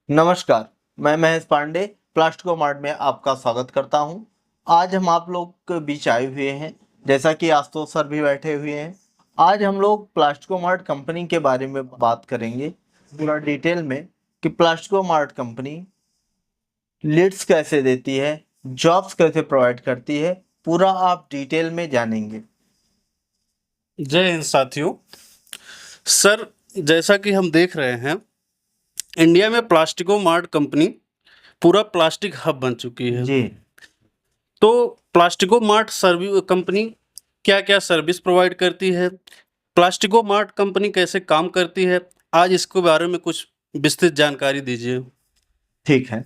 नमस्कार, मैं महेश पांडे प्लास्टिको मार्ट में आपका स्वागत करता हूं। आज हम आप लोग के बीच आए हुए हैं, जैसा कि आशुतोष सर भी बैठे हुए हैं। आज हम लोग प्लास्टिको मार्ट कंपनी के बारे में बात करेंगे पूरा डिटेल में कि प्लास्टिको मार्ट कंपनी लीड्स कैसे देती है, जॉब्स कैसे प्रोवाइड करती है, पूरा आप डिटेल में जानेंगे। जय हिंद साथियों। सर, जैसा कि हम देख रहे हैं, इंडिया में प्लास्टिको मार्ट कंपनी पूरा प्लास्टिक हब बन चुकी है। जी, तो प्लास्टिको मार्ट सर्विस कंपनी क्या-क्या सर्विस प्रोवाइड करती है, प्लास्टिको मार्ट कंपनी कैसे काम करती है, आज इसके बारे में कुछ विस्तृत जानकारी दीजिए। ठीक है।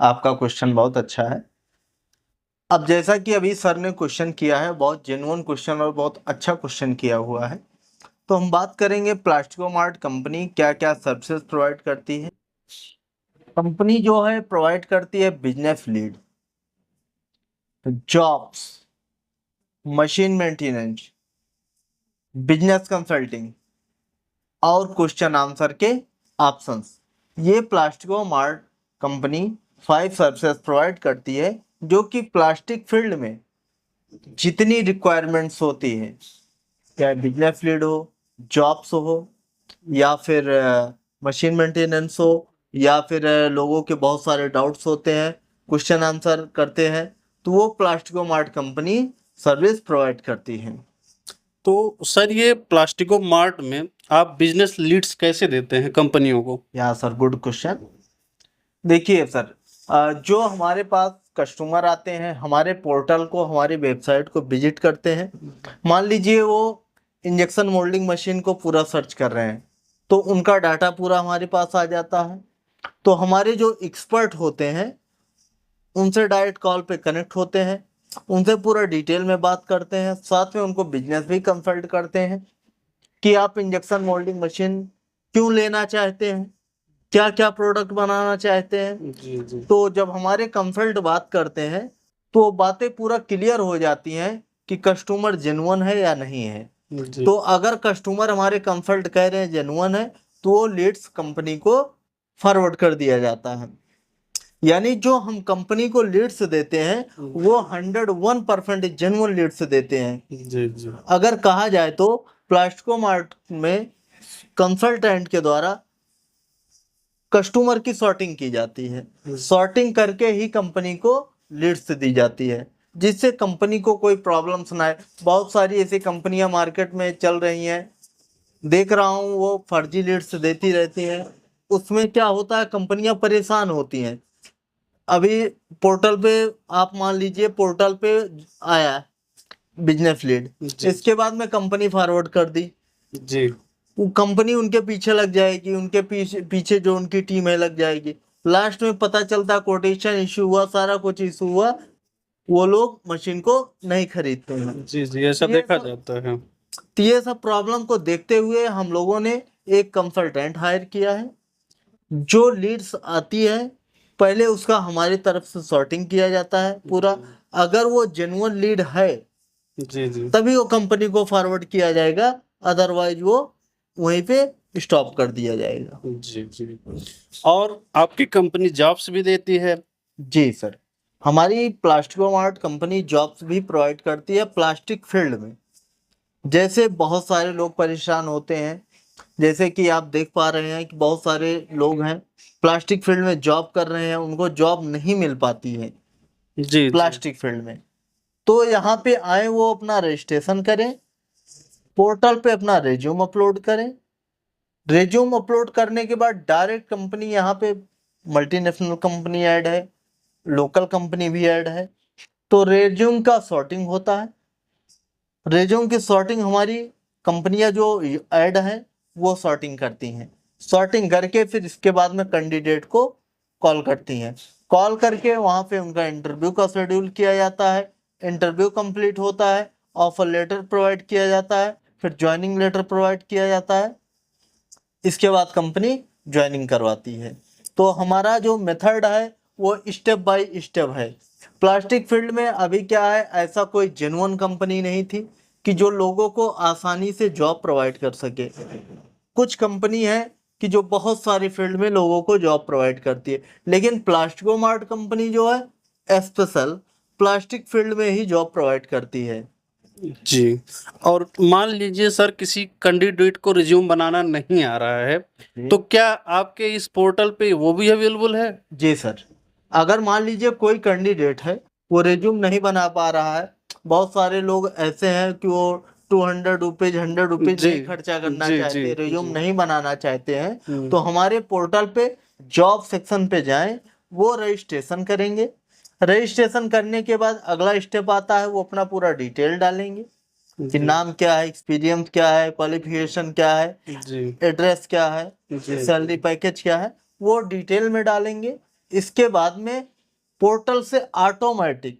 आपका क्वेश्चन बहुत अच्छा है। अब जैसा कि अभी सर ने क्वेश्चन किया है, बहुत जेन्युइन क्वेश्चन और बहुत अच्छा क्वेश्चन किया हुआ है। तो हम बात करेंगे प्लास्टिको मार्ट कंपनी क्या क्या सर्विसेज प्रोवाइड करती है। कंपनी जो है प्रोवाइड करती है business lead, jobs, machine maintenance, business consulting और क्वेश्चन आंसर के ऑप्शंस। ये प्लास्टिको मार्ट कंपनी 5 सर्विसेज प्रोवाइड करती है जो कि प्लास्टिक फील्ड में जितनी रिक्वायरमेंट्स होती है, चाहे बिजनेस लीड हो, जॉब्स हो, या फिर मशीन मेंटेनेंस हो, या फिर लोगों के बहुत सारे डाउट्स होते हैं, क्वेश्चन आंसर करते हैं, तो वो प्लास्टिको मार्ट कंपनी सर्विस प्रोवाइड करती है। तो सर, ये प्लास्टिको मार्ट में आप बिजनेस लीड्स कैसे देते हैं कंपनियों को? या सर, गुड क्वेश्चन। देखिए सर, जो हमारे पास कस्टमर आते हैं, हमारे पोर्टल को, हमारी वेबसाइट को विजिट करते हैं, मान लीजिए वो इंजेक्शन मोल्डिंग मशीन को पूरा सर्च कर रहे हैं, तो उनका डाटा पूरा हमारे पास आ जाता है। तो हमारे जो एक्सपर्ट होते हैं उनसे डायरेक्ट कॉल पे कनेक्ट होते हैं, उनसे पूरा डिटेल में बात करते हैं, साथ में उनको बिजनेस भी कंसल्ट करते हैं कि आप इंजेक्शन मोल्डिंग मशीन क्यों लेना चाहते हैं, क्या क्या प्रोडक्ट बनाना चाहते हैं। जी, जी। तो जब हमारे कंसल्ट बात करते हैं तो बातें पूरा क्लियर हो जाती हैं कि कस्टमर जेन्युइन है या नहीं है। जी। तो अगर कस्टमर हमारे कंसल्ट कह रहे हैं जेन्युइन है, तो वो लीड्स कंपनी को फॉरवर्ड कर दिया जाता है। यानी जो हम कंपनी को लीड्स देते हैं वो 101% जेन्युइन लीड्स देते हैं। जी, जी। अगर कहा जाए तो प्लास्टिको मार्ट में कंसल्टेंट के द्वारा कस्टमर की सॉर्टिंग की जाती है, सॉर्टिंग करके ही कंपनी को लीड्स दी जाती है, जिससे कंपनी को कोई प्रॉब्लम्स ना आए। बहुत सारी ऐसी कंपनियां मार्केट में चल रही हैं, देख रहा हूँ वो फर्जी लीड्स देती रहती हैं। उसमें क्या होता है, कंपनियां परेशान होती हैं। अभी पोर्टल पे, आप मान लीजिए पोर्टल पे आया बिजनेस लीड, जी। इसके बाद में कंपनी फॉरवर्ड कर दी, जी। वो कंपनी उनके पीछे लग जाएगी, उनके पीछे पीछे जो उनकी टीम है लग जाएगी। लास्ट में पता चलता कोटेशन इशू हुआ, सारा कुछ इशू हुआ, वो लोग मशीन को नहीं खरीदते हैं। जी, जी, ऐसा देखा जाता है। तो ये सब प्रॉब्लम को देखते हुए हम लोगों ने एक कंसल्टेंट हायर किया है। जो लीड्स आती है पहले उसका हमारी तरफ से सॉर्टिंग किया जाता है पूरा। अगर वो जेन्युइन लीड है जी, जी। तभी वो कंपनी को फॉरवर्ड किया जाएगा, अदरवाइज वो वहीं पे स्टॉप कर दिया जाएगा। जी, जी। और आपकी कंपनी जॉब्स भी देती है? जी सर, हमारी प्लास्टिको मार्ट कंपनी जॉब्स भी प्रोवाइड करती है प्लास्टिक फील्ड में। जैसे बहुत सारे लोग परेशान होते हैं, जैसे कि आप देख पा रहे हैं कि बहुत सारे लोग हैं प्लास्टिक फील्ड में जॉब कर रहे हैं, उनको जॉब नहीं मिल पाती है जी, जी। प्लास्टिक फील्ड में। तो यहाँ पे आए, वो अपना रजिस्ट्रेशन करें, पोर्टल पे अपना रेज्यूम अपलोड करें। रेज्यूम अपलोड करने के बाद डायरेक्ट कंपनी, यहाँ पे मल्टीनेशनल कंपनी ऐड है, लोकल कंपनी भी ऐड है, तो रेज्यूम का सॉर्टिंग होता है। रेज्यूम की सॉर्टिंग हमारी कंपनियां जो ऐड है वो सॉर्टिंग करती हैं। सॉर्टिंग करके फिर इसके बाद में कैंडिडेट को कॉल करती हैं। कॉल करके वहाँ पे उनका इंटरव्यू का शेड्यूल किया जाता है। इंटरव्यू कंप्लीट होता है, ऑफर लेटर प्रोवाइड किया जाता है, फिर ज्वाइनिंग लेटर प्रोवाइड किया जाता है। इसके बाद कंपनी ज्वाइनिंग करवाती है। तो हमारा जो मेथड है वो स्टेप बाय स्टेप है। प्लास्टिक फील्ड में अभी क्या है, ऐसा कोई जेन्युइन कंपनी नहीं थी कि जो लोगों को आसानी से जॉब प्रोवाइड कर सके। कुछ कंपनी है कि जो बहुत सारी फील्ड में लोगों को जॉब प्रोवाइड करती है, लेकिन प्लास्टिकोमार्ट कंपनी जो है स्पेशल प्लास्टिक फील्ड में ही जॉब प्रोवाइड करती है। जी। और मान लीजिए सर किसी कैंडिडेट को रिज्यूम बनाना नहीं आ रहा है, तो क्या आपके इस पोर्टल पे वो भी अवेलेबल है? जी सर, अगर मान लीजिए कोई कैंडिडेट है वो रिज्यूम नहीं बना पा रहा है, बहुत सारे लोग ऐसे हैं कि वो 200 रुपीज 100 रुपीज जी, नहीं खर्चा करना जी, चाहते, जी, रिज्यूम जी। नहीं बनाना चाहते हैं, हुँ, तो हमारे पोर्टल पे जॉब सेक्शन पे जाएं, वो रजिस्ट्रेशन करेंगे। रजिस्ट्रेशन करने के बाद अगला स्टेप आता है, वो अपना पूरा डिटेल डालेंगे कि जी, नाम क्या है, एक्सपीरियंस क्या है, क्वालिफिकेशन क्या है, जी, एड्रेस क्या है, जी, सैलरी पैकेज क्या है, वो डिटेल में डालेंगे। इसके बाद में पोर्टल से ऑटोमेटिक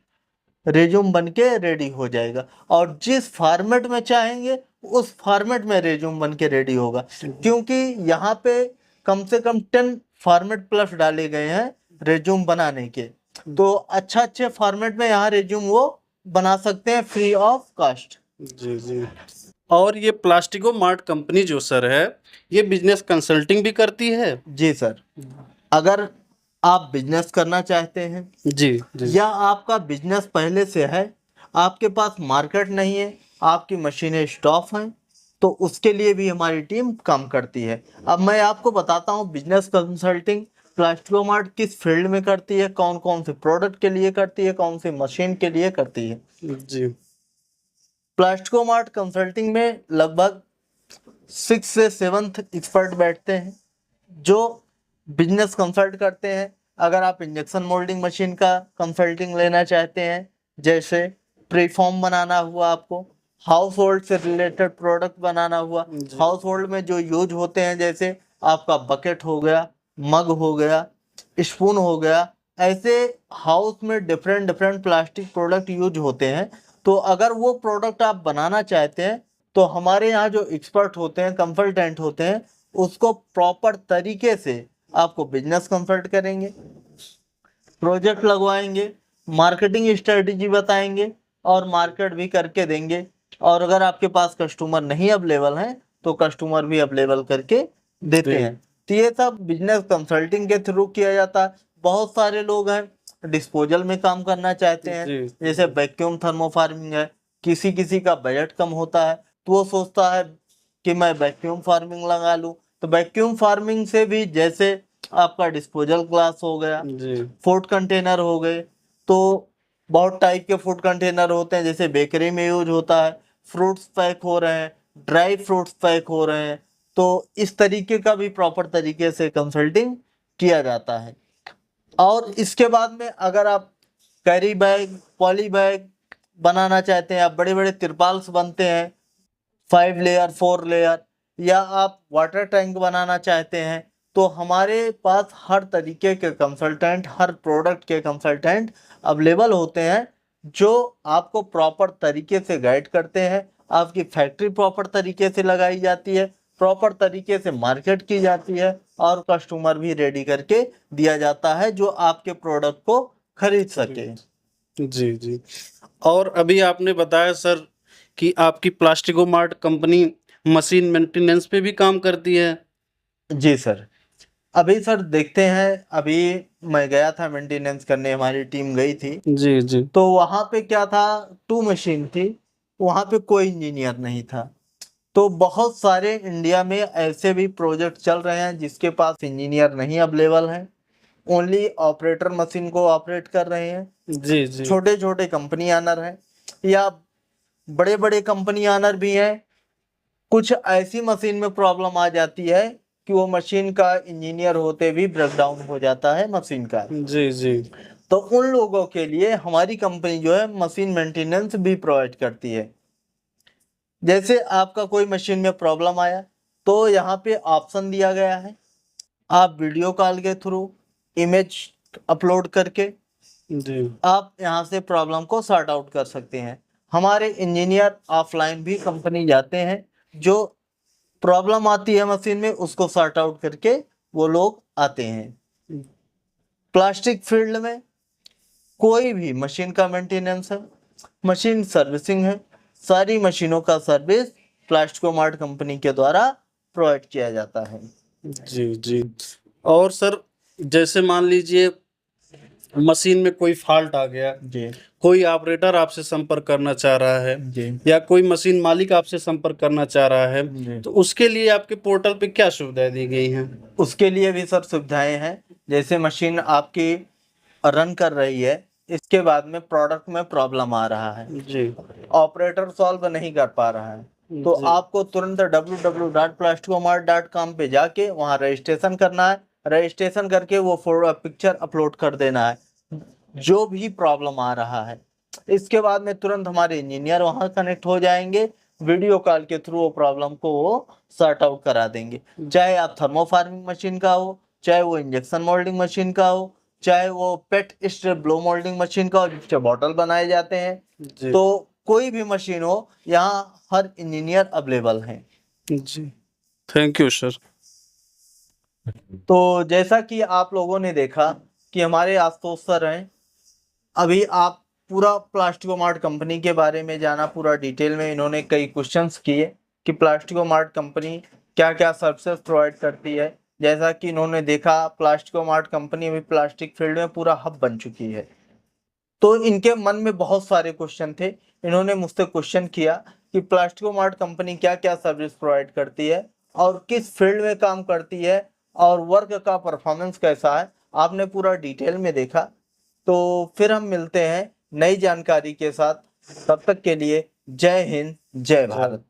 रिज्यूम बन के रेडी हो जाएगा, और जिस फॉर्मेट में चाहेंगे उस फॉर्मेट में रिज्यूम बन के रेडी होगा, क्योंकि यहाँ पे कम से कम 10 फॉर्मेट प्लस डाले गए हैं रिज्यूम बनाने के, तो अच्छे फॉर्मेट में यहाँ रिज्यूम वो बना सकते हैं फ्री ऑफ कॉस्ट। जी, जी। और ये प्लास्टिको मार्ट कंपनी जो सर है, ये बिज़नेस कंसल्टिंग भी करती है? जी सर, अगर आप बिजनेस करना चाहते हैं जी, जी। या आपका बिजनेस पहले से है, आपके पास मार्केट नहीं है, आपकी मशीनें स्टॉप हैं, तो उसके लिए भी हमारी टीम काम करती है। अब मैं आपको बताता हूँ बिजनेस कंसल्टिंग प्लास्टिकोमार्ट किस फील्ड में करती है, कौन कौन से प्रोडक्ट के लिए करती है, कौन सी मशीन के लिए करती है। जी, प्लास्टिकोमार्ट कंसल्टिंग में लगभग 6 से 7 एक्सपर्ट बैठते हैं जो बिजनेस कंसल्ट करते हैं। अगर आप इंजेक्शन मोल्डिंग मशीन का कंसल्टिंग लेना चाहते हैं, जैसे प्रीफॉर्म बनाना हुआ, आपको हाउस होल्ड से रिलेटेड प्रोडक्ट बनाना हुआ, जी। हाउस होल्ड में जो यूज होते हैं, जैसे आपका बकेट हो गया, मग हो गया, स्पून हो गया, ऐसे हाउस में different different plastic product use होते हैं। तो अगर वो प्रोडक्ट आप बनाना चाहते हैं, तो हमारे यहाँ जो एक्सपर्ट होते हैं, कंसल्टेंट होते हैं, उसको प्रॉपर तरीके से आपको बिजनेस कंसल्ट करेंगे, प्रोजेक्ट लगवाएंगे, मार्केटिंग स्ट्रेटजी बताएंगे और मार्केट भी करके देंगे। और अगर आपके पास कस्टमर नहीं अवेलेबल हैं, तो कस्टमर भी अवेलेबल करके देते हैं। तो ये सब बिजनेस कंसल्टिंग के थ्रू किया जाता है। बहुत सारे लोग हैं डिस्पोजल में काम करना चाहते हैं, जी, जैसे वैक्यूम थर्मोफार्मिंग है। किसी किसी का बजट कम होता है, तो वो सोचता है कि मैं वैक्यूम फार्मिंग लगा लूं। तो वैक्यूम फार्मिंग से भी, जैसे आपका डिस्पोजल ग्लास हो गया, जी, फूड कंटेनर हो गए, तो बहुत टाइप के फूड कंटेनर होते हैं, जैसे बेकरी में यूज होता है, फ्रूट्स पैक हो रहे हैं, ड्राई फ्रूट्स पैक हो रहे हैं, तो इस तरीके का भी प्रॉपर तरीके से कंसल्टिंग किया जाता है। और इसके बाद में अगर आप कैरी बैग, पॉली बैग बनाना चाहते हैं, आप बड़े बड़े तिरपाल्स बनते हैं 5 लेयर 4 लेयर, या आप वाटर टैंक बनाना चाहते हैं, तो हमारे पास हर तरीके के कंसल्टेंट, हर प्रोडक्ट के कंसल्टेंट अवेलेबल होते हैं, जो आपको प्रॉपर तरीके से गाइड करते हैं। आपकी फैक्ट्री प्रॉपर तरीके से लगाई जाती है, प्रॉपर तरीके से मार्केट की जाती है, और कस्टमर भी रेडी करके दिया जाता है जो आपके प्रोडक्ट को खरीद सके। जी, जी। और अभी आपने बताया सर कि आपकी प्लास्टिको मार्ट कंपनी मशीन मेंटेनेंस पे भी काम करती है। जी सर, अभी सर देखते हैं, अभी मैं गया था मेंटेनेंस करने, हमारी टीम गई थी, जी, जी, तो वहां पे क्या था, 2 मशीन थी, वहां पे कोई इंजीनियर नहीं था। तो बहुत सारे इंडिया में ऐसे भी प्रोजेक्ट चल रहे हैं जिसके पास इंजीनियर नहीं अवेलेबल है, ओनली ऑपरेटर मशीन को ऑपरेट कर रहे हैं। जी, जी, छोटे छोटे कंपनी ऑनर हैं या बड़े बड़े कंपनी ऑनर भी हैं। कुछ ऐसी मशीन में प्रॉब्लम आ जाती है कि वो मशीन का इंजीनियर होते भी ब्रेकडाउन हो जाता है मशीन का, जी, जी, तो उन लोगों के लिए हमारी कंपनी जो है मशीन मेंटेनेंस भी प्रोवाइड करती है। जैसे आपका कोई मशीन में प्रॉब्लम आया, तो यहाँ पे ऑप्शन दिया गया है, आप वीडियो कॉल के थ्रू इमेज अपलोड करके जी, आप यहाँ से प्रॉब्लम को सॉर्ट आउट कर सकते हैं। हमारे इंजीनियर ऑफलाइन भी कंपनी जाते हैं, जो प्रॉब्लम आती है मशीन में उसको सॉर्ट आउट करके वो लोग आते हैं। प्लास्टिक फील्ड में कोई भी मशीन का मेंटेनेंस है, मशीन सर्विसिंग है, सारी मशीनों का सर्विस प्लास्टिको मार्ट कंपनी के द्वारा प्रोवाइड किया जाता है। जी, जी। और सर जैसे मान लीजिए मशीन में कोई फ़ॉल्ट आ गया, जी कोई ऑपरेटर आपसे संपर्क करना चाह रहा है जी या कोई मशीन मालिक आपसे संपर्क करना चाह रहा है, जी तो उसके लिए आपके पोर्टल पे क्या सुविधाएँ दी गई हैं? उसके लिए भी सर सुविधाएं हैं। जैसे मशीन आपकी रन कर रही है, इसके बाद में प्रोडक्ट में प्रॉब्लम आ रहा है, जी, ऑपरेटर सॉल्व नहीं कर पा रहा है, तो जी, आपको तुरंत www.plasticomart.com पे जाके वहाँ रजिस्ट्रेशन करना है। रजिस्ट्रेशन करके वो पिक्चर अपलोड कर देना है, जो भी प्रॉब्लम आ रहा है। इसके बाद में तुरंत हमारे इंजीनियर वहाँ कनेक्ट हो जाएंगे, वीडियो कॉल के थ्रू वो प्रॉब्लम को वो सॉर्ट आउट करा देंगे। चाहे आप थर्मोफार्मिंग मशीन का हो, चाहे वो इंजेक्शन मोल्डिंग मशीन का हो, चाहे वो पेट स्ट्रिप ब्लो मोल्डिंग मशीन का हो जिससे बॉटल बनाए जाते हैं, जी, तो कोई भी मशीन हो, यहाँ हर इंजीनियर अवेलेबल हैं। जी। Thank you sir. तो जैसा कि आप लोगों ने देखा कि हमारे आशुतोष सर हैं, अभी आप पूरा प्लास्टिकोमार्ट कंपनी के बारे में जाना, पूरा डिटेल में इन्होंने कई क्वेश्चंस किए कि प्लास्टिकोमार्ट कंपनी क्या क्या सर्विसेज प्रोवाइड करती है। जैसा कि इन्होंने देखा, प्लास्टिकोमार्ट कंपनी अभी प्लास्टिक फील्ड में पूरा हब बन चुकी है। तो इनके मन में बहुत सारे क्वेश्चन थे, इन्होंने मुझसे क्वेश्चन किया कि प्लास्टिकोमार्ट कंपनी क्या क्या सर्विस प्रोवाइड करती है और किस फील्ड में काम करती है और वर्क का परफॉर्मेंस कैसा है। आपने पूरा डिटेल में देखा। तो फिर हम मिलते हैं नई जानकारी के साथ, तब तक के लिए जय हिंद जय भारत।